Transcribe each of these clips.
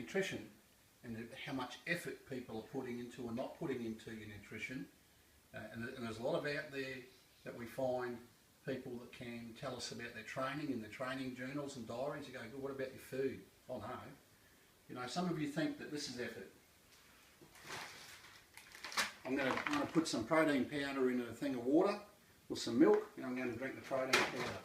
nutrition and how much effort people are putting into or not putting into your nutrition. And there's a lot of out there that we find people that can tell us about their training in their training journals and diaries. You go, but what about your food? Oh no. You know, some of you think that this is effort. I'm going to put some protein powder in a thing of water with some milk, and I'm going to drink the protein powder.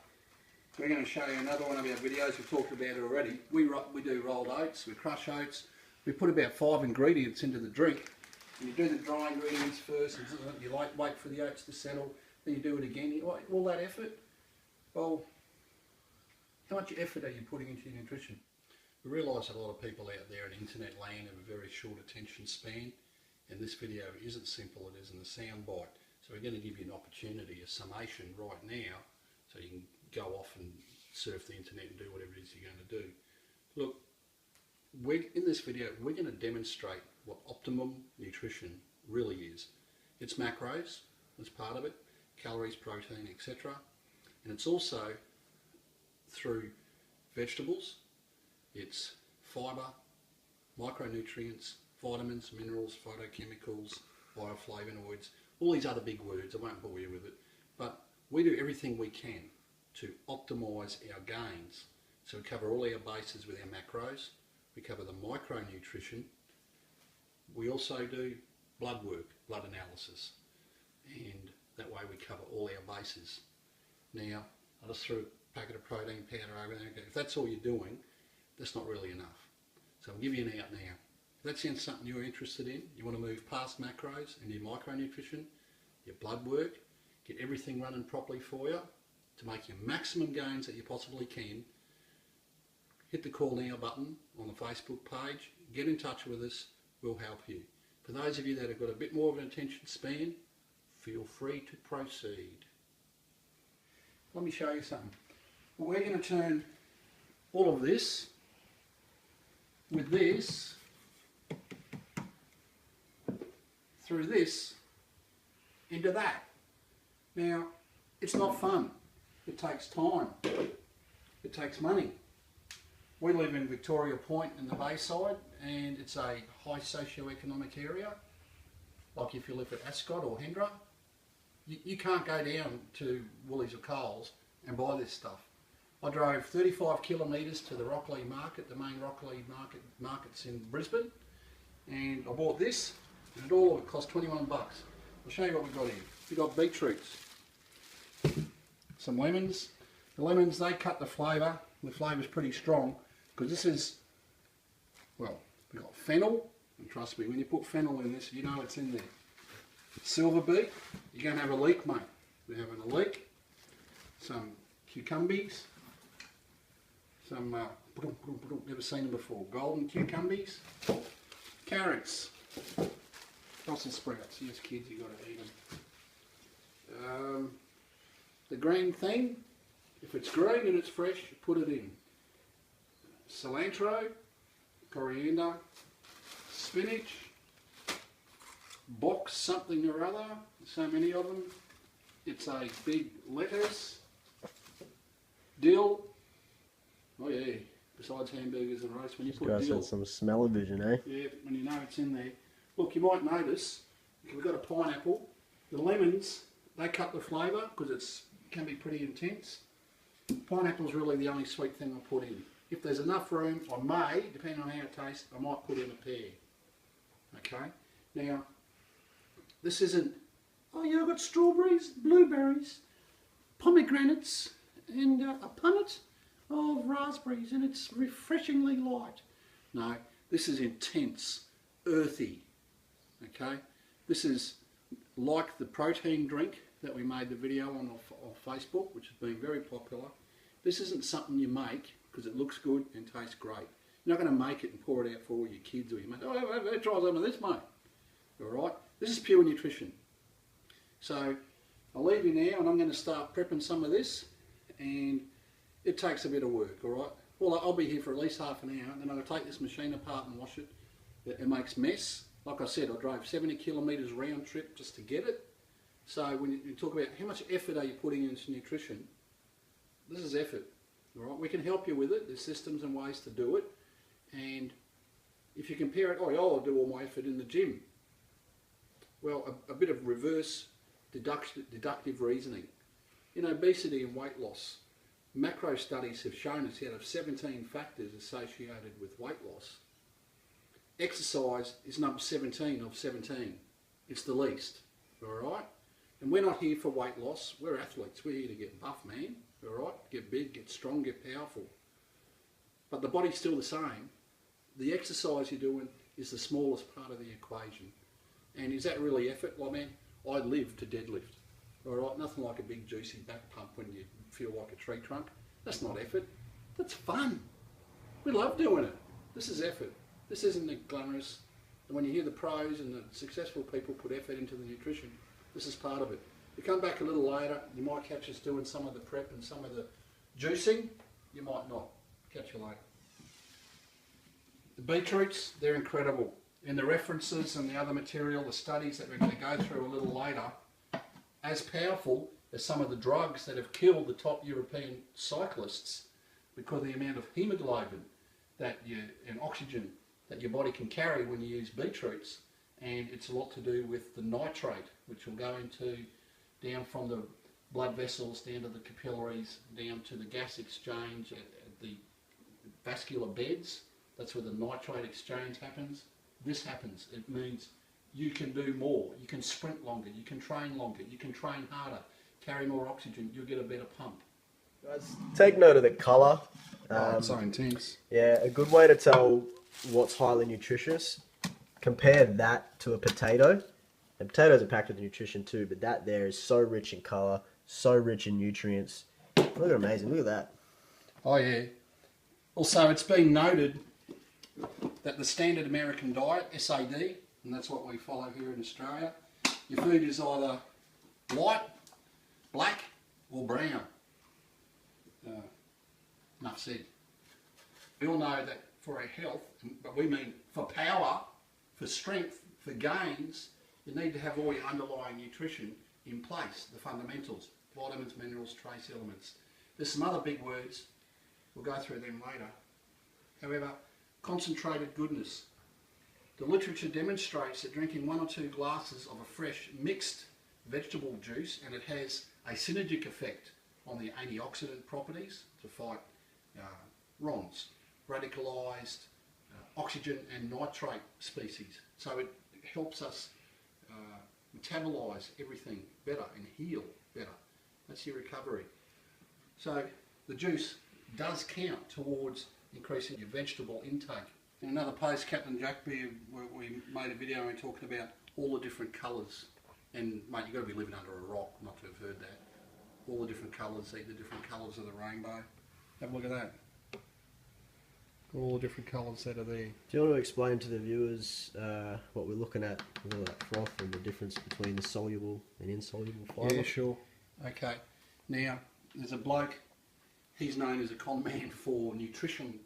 We're going to show you another one of our videos. We've talked about it already. We do rolled oats, we crush oats. We put about 5 ingredients into the drink. And you do the dry ingredients first, and you wait for the oats to settle, then you do it again. All that effort, well, how much effort are you putting into your nutrition? We realise a lot of people out there in internet land have a very short attention span, and this video isn't simple, it isn't a sound bite. So we're going to give you an opportunity, a summation right now, so you can go off and surf the internet and do whatever it is you're going to do. Look, in this video we're going to demonstrate what optimum nutrition really is. It's macros, that's part of it, calories, protein, etc. And it's also through vegetables, it's fibre, micronutrients, vitamins, minerals, phytochemicals, bioflavonoids, all these other big words. I won't bore you with it, but we do everything we can to optimise our gains. So we cover all our bases with our macros, we cover the micronutrition, we also do blood work, blood analysis, and that way we cover all our bases. Now, I just threw a packet of protein powder over there. If that's all you're doing, that's not really enough. So I'll give you an out now. If that sounds something you're interested in, you want to move past macros and your micronutrition, your blood work, get everything running properly for you to make your maximum gains that you possibly can, hit the call now button on the Facebook page, get in touch with us, we'll help you. For those of you that have got a bit more of an attention span, feel free to proceed. Let me show you something. We're going to turn all of this with this through this into that. Now, it's not fun. It takes time. It takes money. We live in Victoria Point in the Bayside, and it's a high socio-economic area. Like if you live at Ascot or Hendra, you can't go down to Woolies or Coles and buy this stuff. I drove 35 kilometres to the Rockley Market, the main Rockley markets in Brisbane, and I bought this, and all of it cost 21 bucks. I'll show you what we've got here. We've got beetroots, some lemons. The lemons, they cut the flavour. The flavour's pretty strong, because this is, well, we've got fennel, and trust me, when you put fennel in this, you know it's in there. Silver beet, you're going to have a leek, mate. We're having a leek. Some cucumbers, some, never seen them before, golden cucumbers. Carrots, Brussels sprouts, yes kids, you've got to eat them. The green thing, if it's green and it's fresh, put it in. Cilantro, coriander, spinach, box something or other, so many of them. It's a big lettuce, dill, oh yeah, besides hamburgers and roast, when you put dill. Got some smell-o-vision, eh? Yeah, when you know it's in there. Look, you might notice, we've got a pineapple, the lemons, they cut the flavour because it can be pretty intense. Pineapple's really the only sweet thing I put in. If there's enough room, I may, depending on how it tastes, I might put in a pear. Okay? Now, this isn't, oh yeah, I've got strawberries, blueberries, pomegranates, and a punnet of raspberries, and it's refreshingly light. No, this is intense, earthy. Okay? This is like the protein drink that we made the video on Facebook, which has been very popular. This isn't something you make because it looks good and tastes great. You're not going to make it and pour it out for all your kids or your mates. Oh, try some of this, mate. Alright? This is pure nutrition. So, I'll leave you now and I'm going to start prepping some of this, and it takes a bit of work, alright? Well, I'll be here for at least half an hour, and then I'll take this machine apart and wash it. It makes mess. Like I said, I drove 70 kilometres round trip just to get it. So when you talk about how much effort are you putting into nutrition, this is effort. All right? We can help you with it. There's systems and ways to do it. And If you compare it, I'll do all my effort in the gym. Well, a bit of reverse deductive reasoning. In obesity and weight loss, macro studies have shown us out of 17 factors associated with weight loss, exercise is number 17 of 17. It's the least, alright? And we're not here for weight loss, we're athletes, we're here to get buff, man, alright? Get big, get strong, get powerful. But the body's still the same. The exercise you're doing is the smallest part of the equation. And is that really effort? Well, man, I live to deadlift. Alright, nothing like a big juicy back pump when you feel like a tree trunk. That's not effort. That's fun. We love doing it. This is effort. This isn't glamorous. And when you hear the pros and the successful people put effort into the nutrition, this is part of it. You come back a little later, you might catch us doing some of the prep and some of the juicing. You might not. Catch you later. The beetroots, they're incredible. In the references and the other material, the studies that we're going to go through a little later, as powerful as some of the drugs that have killed the top European cyclists because of the amount of hemoglobin and oxygen that your body can carry when you use beetroots. And it's a lot to do with the nitrate, which will go into down from the blood vessels, down to the capillaries, down to the gas exchange at the vascular beds. That's where the nitrate exchange happens. This happens. It means you can do more. You can sprint longer. You can train longer. You can train harder. Carry more oxygen. You'll get a better pump. Guys, take note of the colour. It's so intense. Yeah, a good way to tell what's highly nutritious. Compare that to a potato. And potatoes are packed with nutrition too, but that there is so rich in colour, so rich in nutrients. Look at amazing. Look at that. Oh yeah. Also, it's been noted that the standard American diet, SAD, and that's what we follow here in Australia, your food is either white, black or brown. Enough said. We all know that for our health, but we mean for power, for strength, for gains, you need to have all your underlying nutrition in place, the fundamentals, vitamins, minerals, trace elements. There's some other big words, we'll go through them later. However, concentrated goodness. The literature demonstrates that drinking 1 or 2 glasses of a fresh mixed vegetable juice, and it has a synergic effect on the antioxidant properties to fight RONs, radicalised oxygen and nitrate species. So it helps us metabolise everything better and heal better. That's your recovery. So the juice does count towards increasing your vegetable intake. In another post, Captain Jack Beer, we made a video and we talked about all the different colours. And mate, you've got to be living under a rock not to have heard that. All the different colours, the different colours of the rainbow. Have a look at that. All the different colours that are there. Do you want to explain to the viewers what we're looking at with all that froth and the difference between the soluble and insoluble fibre? Yeah, sure. Okay. Now, there's a bloke, he's known as a con man for nutrition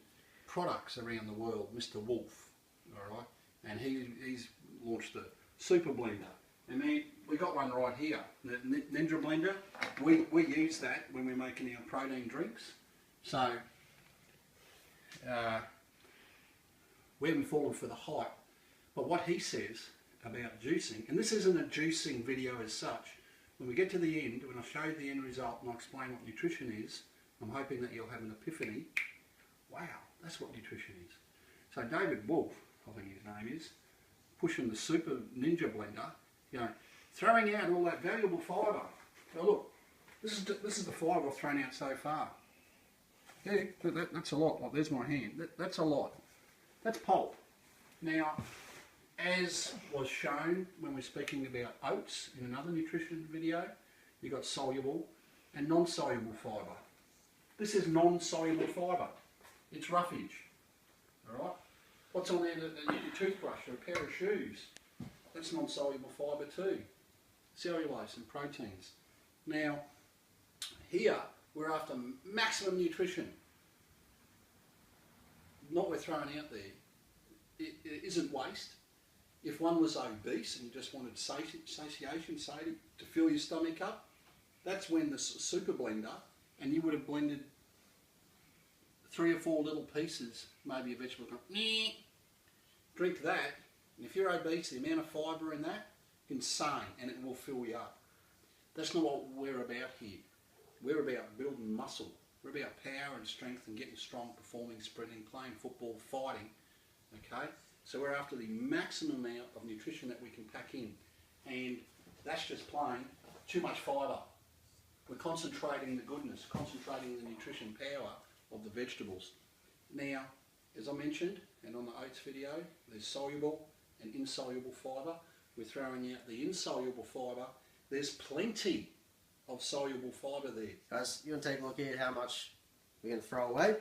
products around the world, Mr. Wolf, all right? And he's launched a super blender. And then we got one right here, the Ninja Blender. We use that when we're making our protein drinks. So, we haven't fallen for the hype. But what he says about juicing, and this isn't a juicing video as such, when we get to the end, when I show you the end result and I explain what nutrition is, I'm hoping that you'll have an epiphany. Wow, that's what nutrition is. So David Wolf, I think his name is, pushing the Super Ninja Blender, you know, throwing out all that valuable fibre. So look, this is the fibre I've thrown out so far. Yeah, that's a lot. Like, there's my hand. That's a lot. That's pulp. Now, as was shown when we're speaking about oats in another nutrition video, you've got soluble and non-soluble fibre. This is non-soluble fibre. It's roughage. Alright? What's on there? Your toothbrush or a pair of shoes. That's non-soluble fibre too. Cellulose and proteins. Now, here we're after maximum nutrition. Not we're throwing out there. It isn't waste. If one was obese and you just wanted satiation, to fill your stomach up, that's when the super blender, and you would have blended 3 or 4 little pieces, maybe a vegetable, drink that, and if you're obese, the amount of fibre in that, insane, and it will fill you up. That's not what we're about here. We're about building muscle. We're about power and strength and getting strong, performing, sprinting, playing football, fighting. Okay? So we're after the maximum amount of nutrition that we can pack in. And that's just plain too much fibre. We're concentrating the goodness, concentrating the nutrition power of the vegetables. Now, as I mentioned, and on the oats video, there's soluble and insoluble fibre. We're throwing out the insoluble fibre. There's plenty of soluble fibre there. Guys, you want to take a look here at how much we're going to throw away?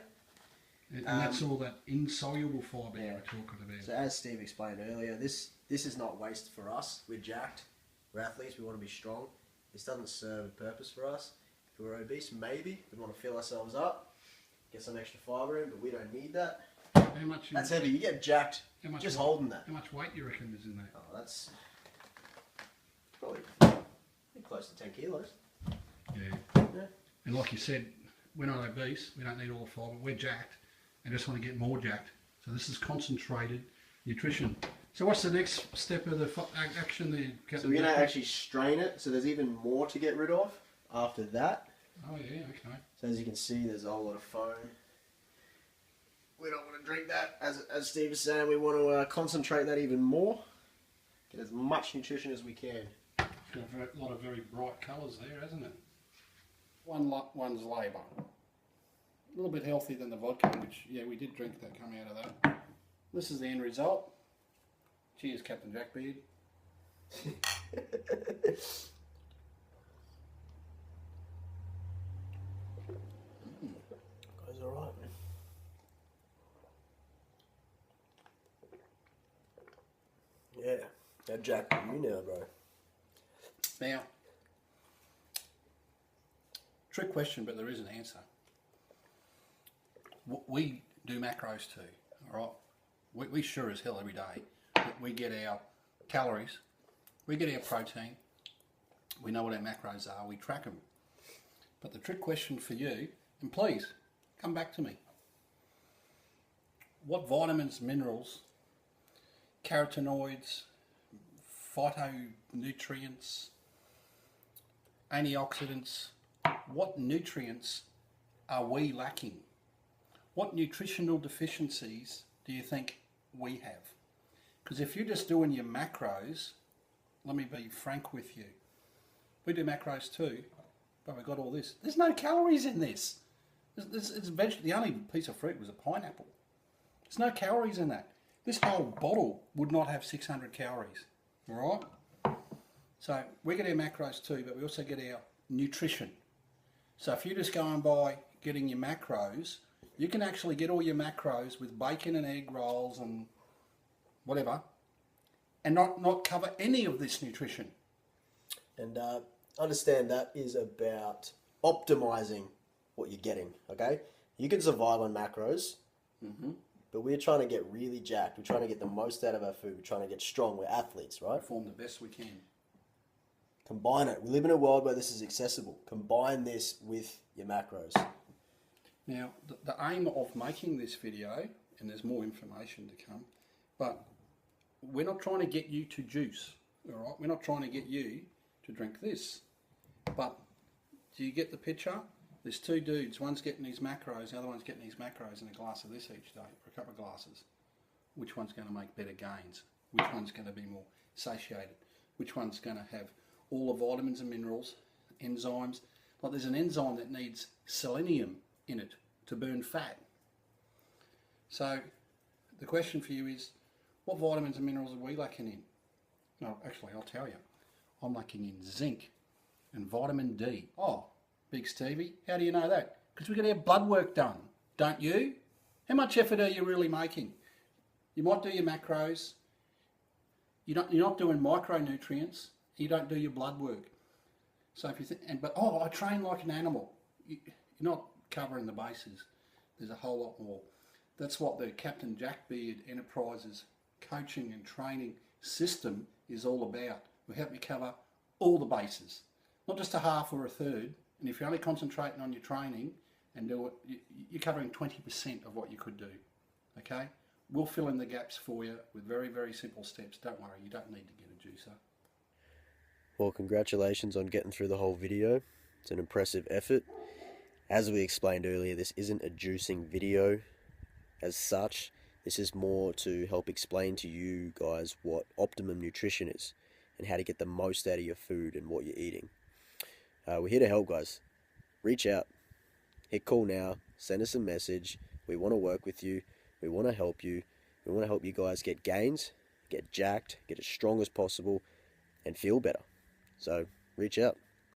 And that's all that insoluble fibre we're talking about. So as Steve explained earlier, this is not waste for us. We're jacked. We're athletes. We want to be strong. This doesn't serve a purpose for us. If we're obese, maybe we want to fill ourselves up, get some extra fibre in, but we don't need that. How much? That's heavy. You get jacked just holding that. How much weight do you reckon is in that? Oh, that's probably close to 10 kilos. Yeah. And like you said, we're not obese. We don't need all the fibre. We're jacked and just want to get more jacked. So this is concentrated nutrition. So what's the next step of the action? So we're going to actually strain it. So there's even more to get rid of after that. Oh yeah, okay. So as you can see, there's a whole lot of foam. We don't want to drink that. As Steve was saying, we want to concentrate that even more. Get as much nutrition as we can. Got a lot of very bright colours there, hasn't it? One's Labour. A little bit healthier than the vodka, which, yeah, we did drink that, come out of that. This is the end result. Cheers, Captain Jackbeard. Goes alright. Yeah, that Jack you now, bro. Now, trick question, but there is an answer. We do macros too, all right? We sure as hell every day. We get our calories, we get our protein, we know what our macros are, we track them. But the trick question for you, and please, come back to me. What vitamins, minerals, carotenoids, phytonutrients, antioxidants, what nutrients are we lacking? What nutritional deficiencies do you think we have? Because if you're just doing your macros, let me be frank with you. We do macros too, but we've got all this. There's no calories in this. It's the only piece of fruit was a pineapple. There's no calories in that. This whole bottle would not have 600 calories, all right? So we get our macros too, but we also get our nutrition. So if you're just going by getting your macros, you can actually get all your macros with bacon and egg rolls and whatever, and not cover any of this nutrition. And understand that is about optimizing what you're getting, okay? You can survive on macros, but we're trying to get really jacked. We're trying to get the most out of our food. We're trying to get strong. We're athletes, right? Perform the best we can. Combine it. We live in a world where this is accessible. Combine this with your macros. Now, the aim of making this video, and there's more information to come, but we're not trying to get you to juice, all right? We're not trying to get you to drink this. But do you get the picture? There's two dudes. One's getting his macros, the other one's getting his macros in a glass of this each day, or a couple of glasses. Which one's going to make better gains? Which one's going to be more satiated? Which one's going to have all the vitamins and minerals, enzymes? Like there's an enzyme that needs selenium in it to burn fat. So the question for you is, what vitamins and minerals are we lacking in? No, actually, I'll tell you. I'm lacking in zinc and vitamin D. Oh, Big Stevie, how do you know that? Because we get our blood work done, don't you? How much effort are you really making? You might do your macros. You're not doing micronutrients. You don't do your blood work. So if you think, I train like an animal. You're not covering the bases. There's a whole lot more. That's what the Captain Jackbeard Enterprises coaching and training system is all about. We help you cover all the bases, not just a half or a third. And if you're only concentrating on your training and do it, you're covering 20% of what you could do. Okay? we'll fill in the gaps for you with very, very simple steps. Don't worry, you don't need to get a juicer. Well, congratulations on getting through the whole video. It's an impressive effort. As we explained earlier, this isn't a juicing video as such. This is more to help explain to you guys what optimum nutrition is and how to get the most out of your food and what you're eating. We're here to help, guys. Reach out. Hit call now. Send us a message. We want to work with you. We want to help you. We want to help you guys get gains, get jacked, get as strong as possible, and feel better. So reach out.